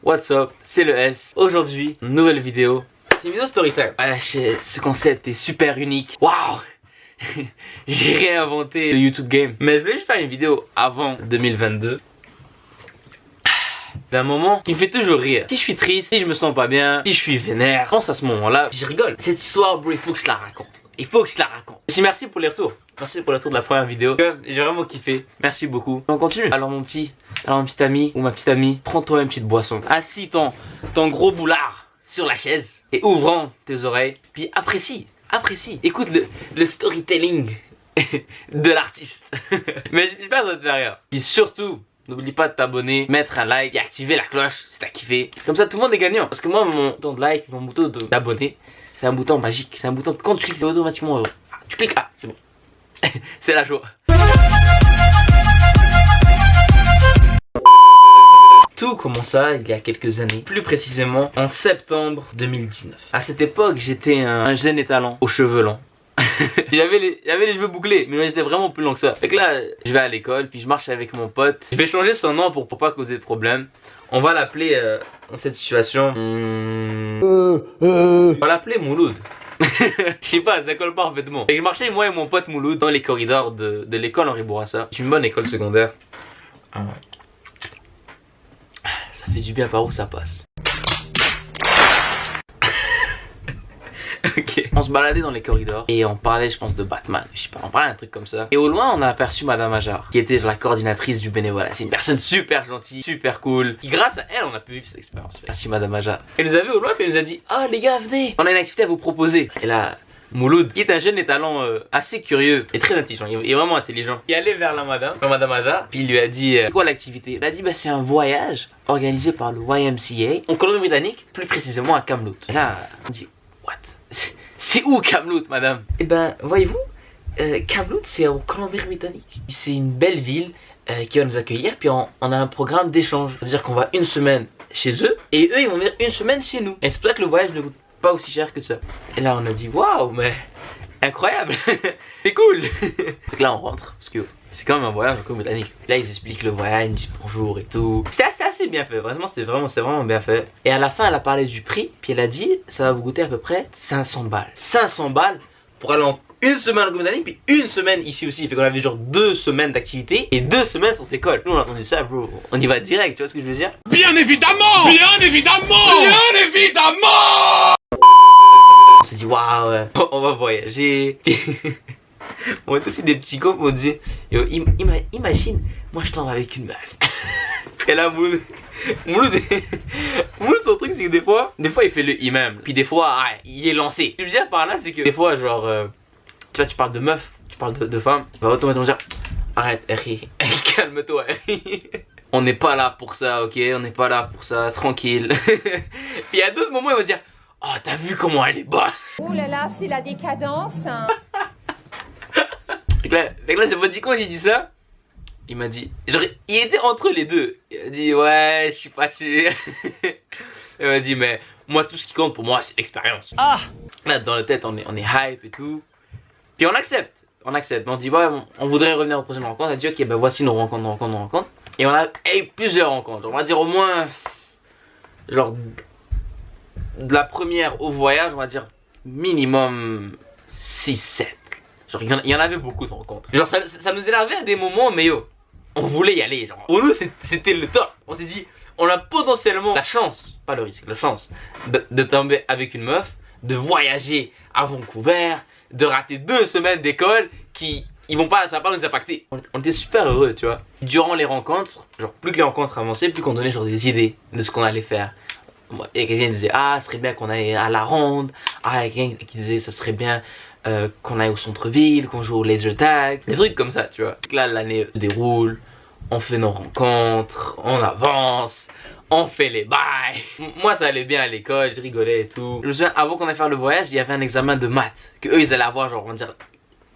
What's up, c'est le S. Aujourd'hui, nouvelle vidéo. C'est une vidéo story time. Ce concept est super unique. Waouh. J'ai réinventé le YouTube Game. Mais je voulais juste faire une vidéo avant 2022. D'un moment qui me fait toujours rire. Si je suis triste, si je me sens pas bien, si je suis vénère, je pense à ce moment-là, je rigole. Cette histoire, bro, il faut que je la raconte. Il faut que je la raconte. Merci pour les retours. Merci pour le retour de la première vidéo. J'ai vraiment kiffé. Merci beaucoup. On continue. Alors mon petit ami ou ma petite amie, prends-toi une petite boisson. Assis ton gros boulard sur la chaise et ouvrant tes oreilles. Puis apprécie. Écoute le storytelling de l'artiste. Mais j'espère que ça te fait rire. Puis surtout, n'oublie pas de t'abonner, mettre un like et activer la cloche si t'as kiffé. Comme ça tout le monde est gagnant. Parce que moi mon bouton de like, mon bouton d'abonner, c'est un bouton magique. C'est un bouton que quand tu cliques t'es automatiquement heureux. Tu cliques, ah c'est bon. C'est la joie. Tout commença il y a quelques années, plus précisément en septembre 2019. À cette époque, j'étais un jeune étalon aux cheveux longs. J'avais les cheveux bouclés, mais j'étais vraiment plus long que ça. Fait que là, je vais à l'école, puis je marche avec mon pote. Je vais changer son nom pour pas causer de problème. On va l'appeler dans cette situation. On va l'appeler Mouloud. Je sais pas, ça colle parfaitement. Et je marchais moi et mon pote Mouloud dans les corridors de l'école Henri Bourassa. C'est une bonne école secondaire. Ça fait du bien par où ça passe. Ok. On se baladait dans les corridors et on parlait, je pense, de Batman. Je sais pas, on parlait d'un truc comme ça. Et au loin, on a aperçu Madame Ajar, qui était la coordinatrice du bénévolat. C'est une personne super gentille, super cool. Qui, grâce à elle, on a pu vivre cette expérience. Merci Madame Ajar. Elle nous avait au loin et elle nous a dit: oh les gars, venez, on a une activité à vous proposer. Et là, Mouloud, qui est un jeune étalon assez curieux et très intelligent, il est vraiment intelligent, il allait vers Madame Ajar, puis il lui a dit c'est quoi l'activité? Il a dit bah c'est un voyage organisé par le YMCA en Colombie-Britannique, plus précisément à Kamloops. Et là, on dit what? C'est où Kamloops, madame? Eh ben, voyez-vous, Kamloops c'est en Colombie-Britannique. C'est une belle ville qui va nous accueillir, puis on a un programme d'échange. C'est-à-dire qu'on va une semaine chez eux et eux ils vont venir une semaine chez nous. Et c'est pour ça que le voyage ne coûte pas aussi cher que ça. Et là on a dit waouh, mais incroyable. C'est cool. Donc là on rentre parce que c'est quand même un voyage en Colombie-Britannique. Là ils expliquent le voyage, ils me disent bonjour et tout. C'était assez bien fait, vraiment c'est vraiment bien fait. Et à la fin elle a parlé du prix, puis elle a dit ça va vous coûter à peu près 500 balles. 500 balles pour aller en une semaine en Colombie-Britannique, puis une semaine ici aussi. Fait qu'on avait genre 2 semaines d'activité et 2 semaines sans école. Nous on a entendu ça, bro, on y va direct, tu vois ce que je veux dire? Bien évidemment! Bien évidemment! Bien évidemment! On s'est dit waouh, on va voyager. On était aussi des petits cons qui m'ont dit yo, imagine, moi je tombe avec une meuf. Et là Mouloud son truc c'est que des fois il fait le imam, puis des fois il est lancé. Ce que je veux dire par là c'est que des fois genre tu vois tu parles de meuf, tu parles de femme, tu vas automatiquement dire arrête Harry, calme-toi Harry. On n'est pas là pour ça, ok, on n'est pas là pour ça, tranquille. Puis il y a d'autres moments il va dire oh t'as vu comment elle est bonne. Oh là là c'est la décadence hein. Fait que là c'est pas dit quand j'ai dit ça. Il m'a dit, genre, il était entre les deux. Il a dit ouais, je suis pas sûr. Il m'a dit mais moi tout ce qui compte pour moi c'est l'expérience. Ah. Là dans la tête on est hype et tout. Puis on accepte. On dit ouais on voudrait revenir aux prochaines rencontres. On a dit ok ben voici nos rencontres. Et on a plusieurs rencontres. On va dire au moins genre de la première au voyage on va dire minimum 6-7. Genre il y en avait beaucoup de rencontres. Genre ça nous énervait à des moments mais yo on voulait y aller, genre pour nous c'était le top. On s'est dit on a potentiellement la chance, pas le risque, la chance de tomber avec une meuf, de voyager à Vancouver, de rater 2 semaines d'école qui ça va pas nous impacter. On était super heureux tu vois. Durant les rencontres, genre plus que les rencontres avançaient, plus qu'on donnait genre des idées de ce qu'on allait faire. Et quelqu'un disait ah ça serait bien qu'on aille à la ronde, quelqu'un qui disait ça serait bien qu'on aille au centre-ville, qu'on joue au laser tag, des trucs comme ça tu vois. Là l'année se déroule, on fait nos rencontres, on avance, on fait les bails. Moi ça allait bien à l'école, je rigolais et tout. Je me souviens avant qu'on aille faire le voyage, il y avait un examen de maths que eux ils allaient avoir genre on va dire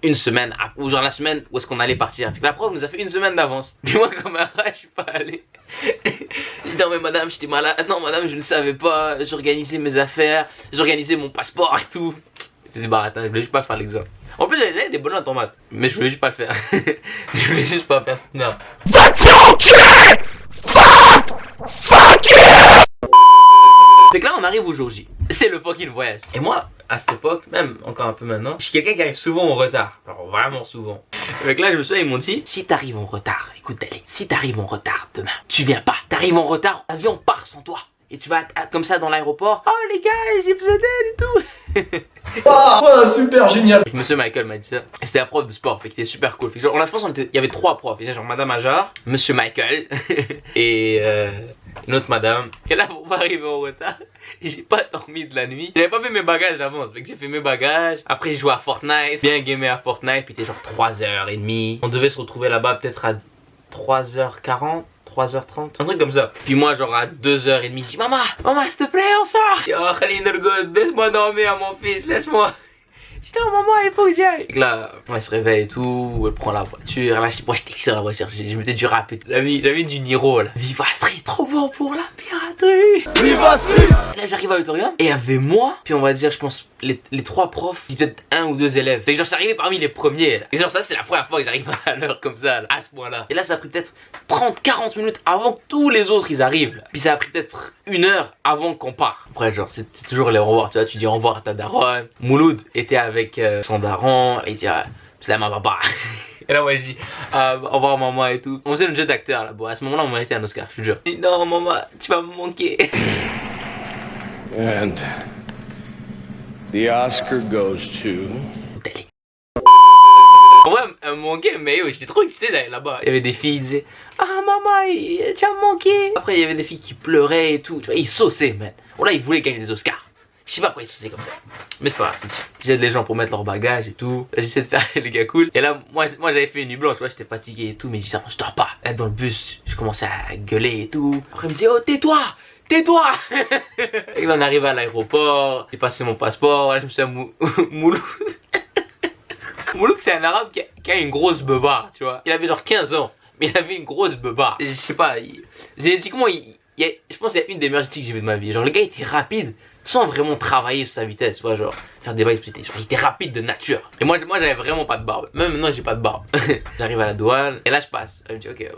une semaine ou genre la semaine où est-ce qu'on allait partir. Fait que la prof nous a fait une semaine d'avance. Puis moi comme un rat je suis pas allé. J'ai dit non mais madame j'étais malade, non madame je ne savais pas, j'organisais mes affaires, j'organisais mon passeport et tout. C'était des baratin, je voulais juste pas faire l'examen. En plus j'avais des bonnes notes en maths, mais je voulais juste pas le faire. Je voulais juste pas faire cette merde. arrive au jour J. C'est le fucking voyage. Et moi, à cette époque, même encore un peu maintenant, je suis quelqu'un qui arrive souvent en retard. Genre vraiment souvent. Donc là, je me souviens, ils m'ont dit, si t'arrives en retard, écoute Dali, si t'arrives en retard demain, tu viens pas. T'arrives en retard, l'avion part sans toi. Et tu vas être comme ça dans l'aéroport. Oh les gars, j'ai besoin d'aide et tout. Oh, super génial. Monsieur Michael m'a dit ça. Et c'était un prof de sport, fait qu'il était super cool. Fait que genre, je pense qu'il y avait 3 profs. Il y avait genre Madame Ajar, Monsieur Michael et une autre madame. Et là, pour pas arriver en retard, j'ai pas dormi de la nuit. J'avais pas fait mes bagages d'avance. Fait que j'ai fait mes bagages. Après, j'ai joué à Fortnite. Bien gamé à Fortnite. Puis c'était genre 3h30. On devait se retrouver là-bas peut-être à 3h40. 3h30, un truc comme ça. Puis moi, genre à 2h30, je dis maman, s'il te plaît, on sort. Oh, Khalil Nurgoud, laisse-moi dormir, mon fils, laisse-moi. Je dis non, maman, il faut que j'y aille. Et là, elle se réveille et tout, elle prend la voiture. Là, moi, j'étais excité dans la voiture, je mettais du rap et tout. J'avais du Niro là. Viva Street, trop bon pour la piraterie. Viva Street. Et là, j'arrive à l'auditorium et il y avait moi, puis on va dire, je pense, les 3 profs, puis peut-être 1 ou 2 élèves. Fait que genre, j'arrivais parmi les premiers là. Et genre, ça, c'est la première fois que j'arrive à l'heure comme ça, là, à ce point-là. Et là, ça a pris peut-être 30-40 minutes avant que tous les autres ils arrivent là. Puis ça a pris peut-être 1 heure avant qu'on part. Après genre c'est toujours les au revoir, tu vois, tu dis au revoir à ta daronne. Mouloud était avec son daron, il dit c'est ma papa. Et là moi je dis au revoir maman et tout. On faisait un jeu d'acteur là, bon à ce moment là on méritait un Oscar, je te jure. Je dis non maman, tu vas me manquer. And the Oscar goes to... En vrai, elle me manquait, mais j'étais trop excité d'aller là-bas. Il y avait des filles qui disaient ah maman, tu vas me manquer. Après, il y avait des filles qui pleuraient et tout. Tu vois, ils sauçaient, man. Bon, là, ils voulaient gagner des Oscars. Je sais pas pourquoi ils sauçaient comme ça. Mais c'est pas grave. J'aide les gens pour mettre leur bagage et tout. J'essaie de faire les gars cool. Et là, moi j'avais fait une nuit blanche. Tu vois, j'étais fatigué et tout. Mais je disais, je dors pas. Là, dans le bus, je commençais à gueuler et tout. Après, il me dit, oh, tais-toi. Tais-toi. Et là, on arrive à l'aéroport. J'ai passé mon passeport. Là, je me suis à Mouloud. Mouloud, c'est un arabe qui a une grosse beubare, tu vois. Il avait genre 15 ans, mais il avait une grosse beubare. Je sais pas, génétiquement, je pense qu'il y a une des meilleures génétiques que j'ai vues de ma vie. Genre, le gars était rapide, sans vraiment travailler sur sa vitesse, tu vois, genre, faire des bails, il était rapide de nature. Et moi j'avais vraiment pas de barbe. Même maintenant, j'ai pas de barbe. J'arrive à la douane, et là, je passe. Elle me dit, ok, ouais,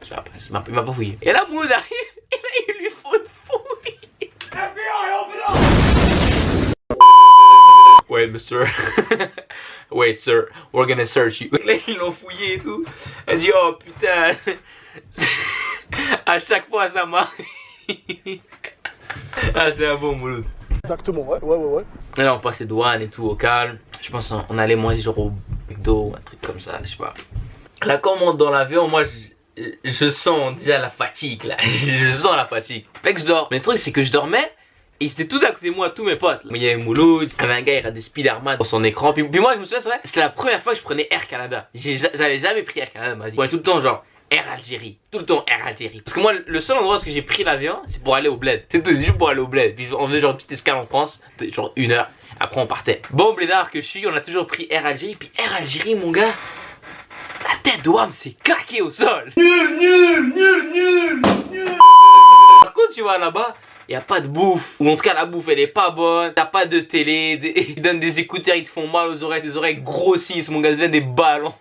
je passe. Il m'a pas fouillé. Et là, Mouloud arrive, et là, il lui faut une fouille. Wait, mister. Wait, sir. We're gonna search you. Là, ils l'ont fouillé et tout. Elle dit, oh putain. À chaque fois, ça marche. Ah, c'est un bon Mouloud. Exactement, ouais. Et là, on passait douane et tout au calme. Je pense qu'on allait manger genre au McDo, un truc comme ça, je sais pas. Là, quand on monte dans l'avion, moi, je sens déjà la fatigue, là. Je sens la fatigue. Fait que je dors. Mais le truc, c'est que je dormais. Et ils étaient tous à côté de moi, tous mes potes. Il y avait Mouloud, il y avait un gars, il avait des Spider-Man sur son écran. Puis moi, je me souviens, c'est vrai, c'était la première fois que je prenais Air Canada. J'avais jamais pris Air Canada de ma vie. Ouais, tout le temps, genre, Air Algérie. Tout le temps, Air Algérie. Parce que moi, le seul endroit où j'ai pris l'avion, c'est pour aller au bled. C'était juste pour aller au bled. Puis on faisait genre une petite escale en France, genre 1 heure. Après, on partait. Bon blédard que je suis, on a toujours pris Air Algérie. Puis Air Algérie, mon gars, la tête de Wam s'est claquée au sol. Nul. Par contre, tu vas là-bas, il n'y a pas de bouffe, ou en tout cas la bouffe elle est pas bonne, t'as pas de télé, ils donnent des écouteurs, ils te font mal aux oreilles, tes oreilles grossissent, mon gars, deviennent des ballons,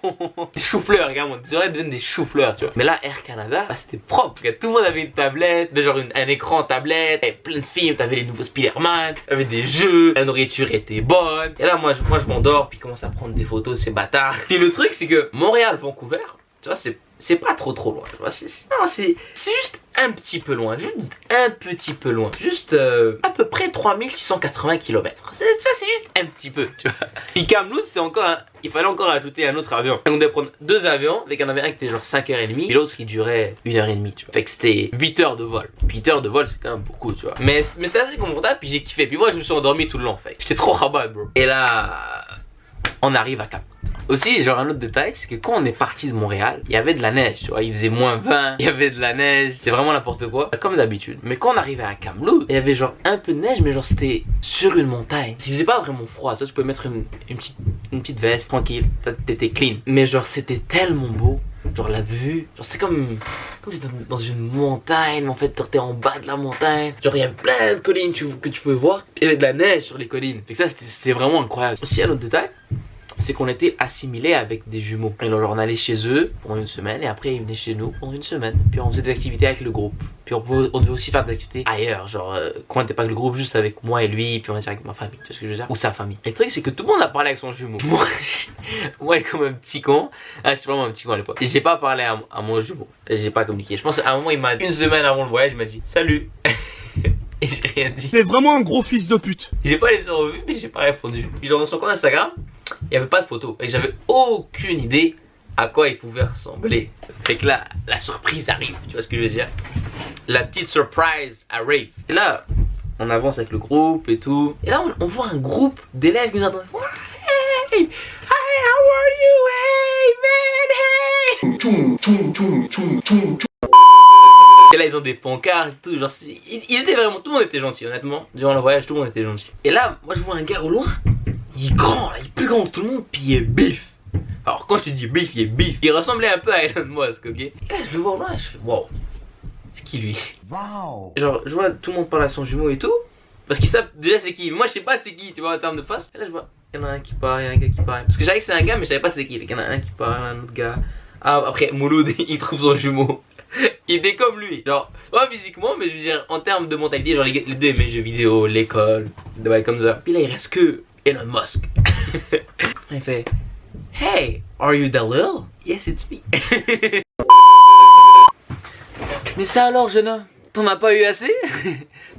des choux-fleurs, regarde, tes oreilles deviennent des choux-fleurs, tu vois. Mais là, Air Canada, bah, c'était propre, tout le monde avait une tablette, genre un écran tablette, avec plein de films, t'avais les nouveaux Spider-Man, t'avais des jeux, la nourriture était bonne. Et là, moi je m'endors, puis commence à prendre des photos, ces bâtards. Puis le truc, c'est que Montréal-Vancouver, tu vois, c'est pas trop loin, tu vois, c'est juste un petit peu loin, juste un petit peu loin, juste à peu près 3680 km. Tu vois, c'est juste un petit peu, tu vois. Puis Kamloops, c'est encore il fallait encore ajouter un autre avion. On devait prendre 2 avions, avec un qui était genre 5h30, et l'autre il durait 1h30, tu vois. Fait que c'était 8 heures de vol. 8 heures de vol, c'est quand même beaucoup, tu vois. Mais c'était assez confortable, puis j'ai kiffé. Puis moi, je me suis endormi tout le long, fait j'étais trop rabat, bro. Et là, on arrive à Cap. Aussi, genre un autre détail, c'est que quand on est parti de Montréal, il y avait de la neige, tu vois, il faisait -20, il y avait de la neige, c'est vraiment n'importe quoi, comme d'habitude. Mais quand on arrivait à Kamloops, il y avait genre un peu de neige, mais genre c'était sur une montagne. Il faisait pas vraiment froid, tu pouvais mettre une petite veste, tranquille, t'étais clean. Mais genre c'était tellement beau, genre la vue, genre c'était comme si t'étais dans une montagne, mais en fait t'étais en bas de la montagne. Genre il y avait plein de collines que tu pouvais voir, il y avait de la neige sur les collines. Fait que ça c'était vraiment incroyable. Aussi un autre détail, c'est qu'on était assimilés avec des jumeaux. Et genre on allait chez eux pendant 1 semaine et après ils venaient chez nous pendant 1 semaine. Puis on faisait des activités avec le groupe. Puis on devait aussi faire des activités ailleurs, genre qu'on n'était pas le groupe juste avec moi et lui, puis on était avec ma famille, tu vois ce que je veux dire, ou sa famille. Et le truc c'est que tout le monde a parlé avec son jumeau. Moi comme un petit con, j'étais vraiment un petit con à l'époque. J'ai pas parlé à mon jumeau, j'ai pas communiqué. Je pense qu'à un moment il m'a, une semaine avant le voyage, il m'a dit salut. Et j'ai rien dit. T'es vraiment un gros fils de pute. J'ai pas laissé en vue, mais j'ai pas répondu. Puis genre dans son compte Instagram, il y avait pas de photo. Et j'avais aucune idée à quoi il pouvait ressembler. Fait que là, la surprise arrive, tu vois ce que je veux dire? La petite surprise arrive. Et là, on avance avec le groupe et tout. Et là, on voit un groupe d'élèves qui nous entendent. Hey! Hey, how are you? Hey, man, hey! Tchoum, tchoum, tchoum, tchoum, tchoum, tchoum. Et là, ils ont des pancartes et tout. Genre, ils étaient vraiment. Tout le monde était gentil, honnêtement. Durant le voyage, tout le monde était gentil. Et là, moi, je vois un gars au loin. Il est grand, là, il est plus grand que tout le monde. Puis il est bif. Alors quand je te dis bif, il est bif. Il ressemblait un peu à Elon Musk, ok? Et là je le vois au loin et je fais wow, c'est qui lui? Wow. Genre je vois tout le monde parle à son jumeau et tout. Parce qu'ils savent déjà c'est qui. Moi je sais pas c'est qui, tu vois, en termes de face. Et là je vois, il y en a un qui parle, il y en a un gars qui parle. Parce que j'avais que c'est un gars mais je savais pas c'est qui. Il y en a un qui parle, un autre gars. Ah après Mouloud il trouve son jumeau. Il était comme lui. Genre, pas physiquement mais je veux dire en termes de mentalité. Genre les deux aimaient les jeux vidéo, l'école, des bails comme ça. Puis là il reste que Elon Musk. Il fait hey, are you Dalil? Yes, it's me. Mais ça alors, jeune homme, t'en as pas eu assez?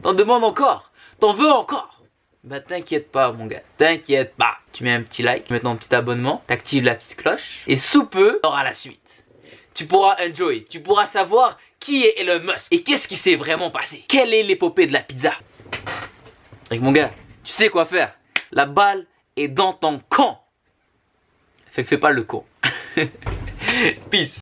T'en demandes encore? T'en veux encore? Bah t'inquiète pas mon gars, t'inquiète pas. Tu mets un petit like, tu mets ton petit abonnement, t'actives la petite cloche, et sous peu, t'auras la suite. Tu pourras enjoy, tu pourras savoir qui est Elon Musk, et qu'est-ce qui s'est vraiment passé. Quelle est l'épopée de la pizza? Avec mon gars, tu sais quoi faire. La balle est dans ton camp. Fais pas le con. Peace.